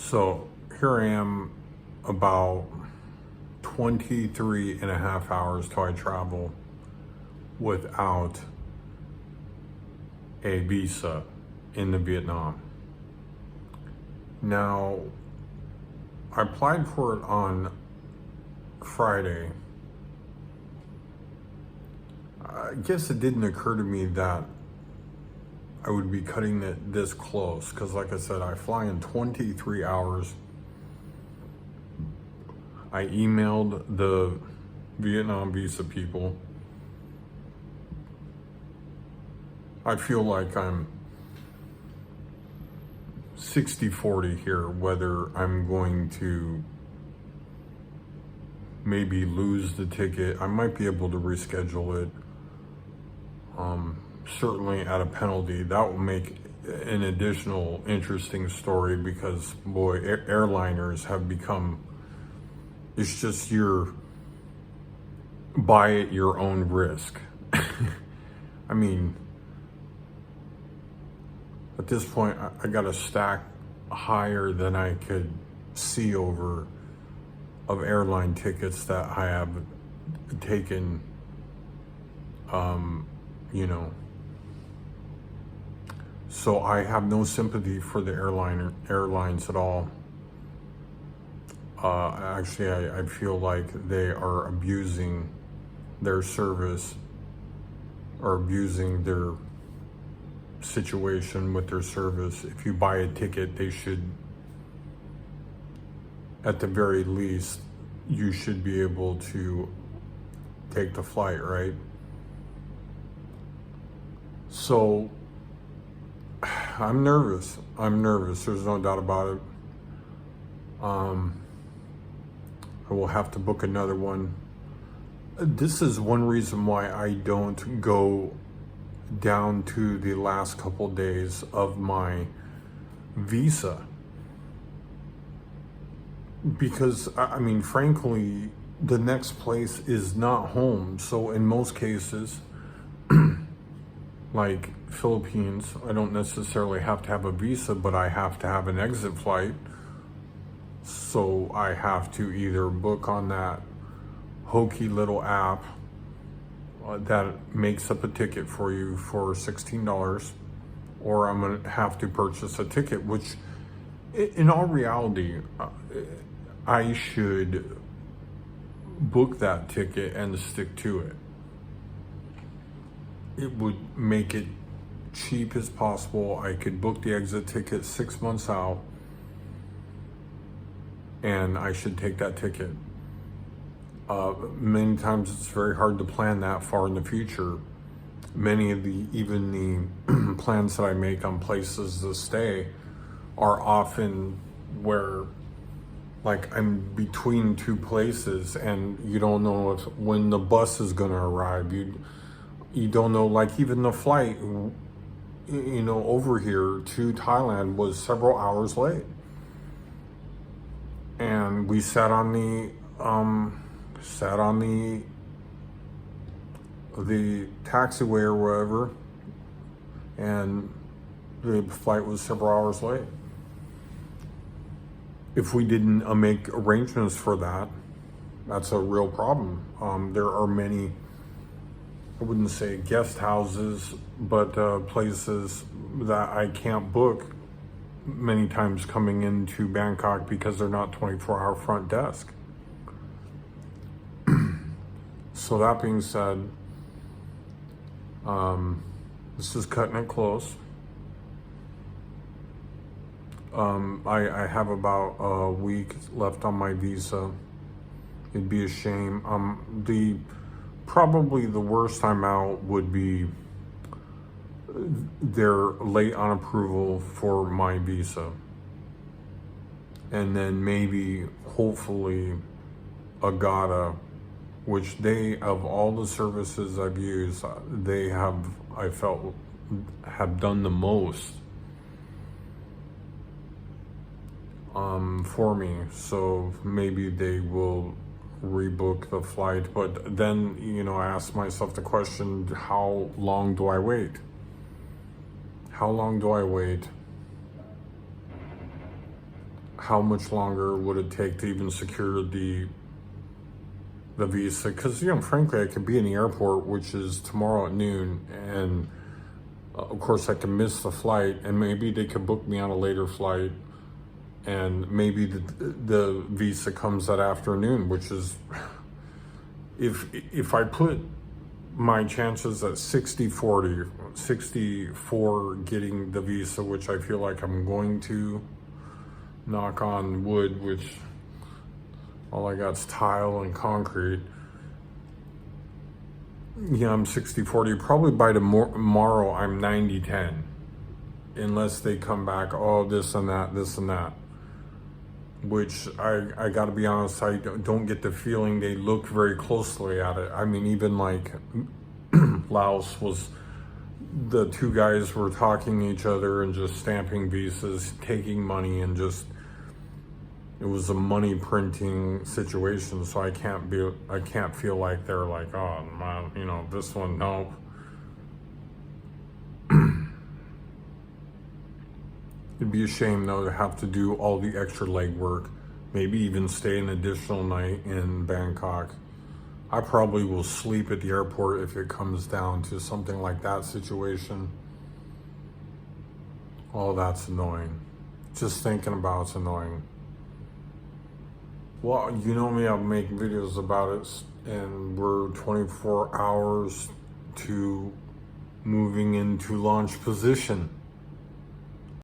So here I am, about 23 and a half hours till I travel without a visa in the Vietnam. Now, I applied for it on Friday. I guess it didn't occur to me that I would be cutting it this close, because like I said, I fly in 23 hours. I emailed the Vietnam visa people. I feel like I'm 60-40 here, whether I'm going to maybe lose the ticket. I might be able to reschedule it. Certainly at a penalty. That will make an additional interesting story, because boy, airliners have become, it's just your buy at your own risk. I mean, at this point, I got a stack higher than I could see over of airline tickets that I have taken, you know. So I have no sympathy for the airlines at all. Actually, I feel like they are abusing their service, or abusing their situation with their service. If you buy a ticket, they should, at the very least, you should be able to take the flight, right? So I'm nervous. There's no doubt about it. I will have to book another one. This is one reason why I don't go down to the last couple days of my visa. Because, I mean, frankly, the next place is not home. So in most cases, like Philippines, I don't necessarily have to have a visa, but I have to have an exit flight. So I have to either book on that hokey little app that makes up a ticket for you for $16, or I'm gonna have to purchase a ticket, which in all reality, I should book that ticket and stick to it. It would make it cheap as possible. I could book the exit ticket 6 months out, and I should take that ticket. Many times it's very hard to plan that far in the future. Many of even the plans that I make on places to stay are often where, like, I'm between two places and you don't know when the bus is gonna arrive. You don't know, like even the flight, you know, over here to Thailand was several hours late. And we sat on the taxiway or wherever, and the flight was several hours late. If we didn't make arrangements for that, that's a real problem. There are many, I wouldn't say guest houses, but places that I can't book many times coming into Bangkok because they're not 24-hour front desk. So that being said, this is cutting it close. I have about a week left on my visa. It'd be a shame. Probably the worst time out would be they're late on approval for my visa. And then maybe, hopefully, Agata, which they, of all the services I've used, they have, I felt, have done the most for me. So maybe they will rebook the flight. But then, you know, I asked myself the question, how long do I wait? How long do I wait? how much longer would it take to even secure the visa? Because, frankly, I could be in the airport, which is tomorrow at noon, and of course I can miss the flight, and maybe they could book me on a later flight, and maybe the visa comes that afternoon, which is, if I put my chances at 60-40, 64 getting the visa, which I feel like I'm going to, knock on wood, which all I got is tile and concrete. I'm 60-40. Probably by tomorrow I'm 90-10. Unless they come back, oh, this and that. Which I gotta be honest, I don't get the feeling they look very closely at it. I mean, even like Laos was, the two guys were talking to each other and just stamping visas, taking money, and just, it was a money printing situation. So I can't feel like they're like, oh man, this one, no. It'd be a shame though to have to do all the extra legwork, maybe even stay an additional night in Bangkok. I probably will sleep at the airport if it comes down to something like that situation. Oh, that's annoying. Just thinking about it's annoying. Well, you know me, I'll make videos about it, and we're 24 hours to moving into launch position.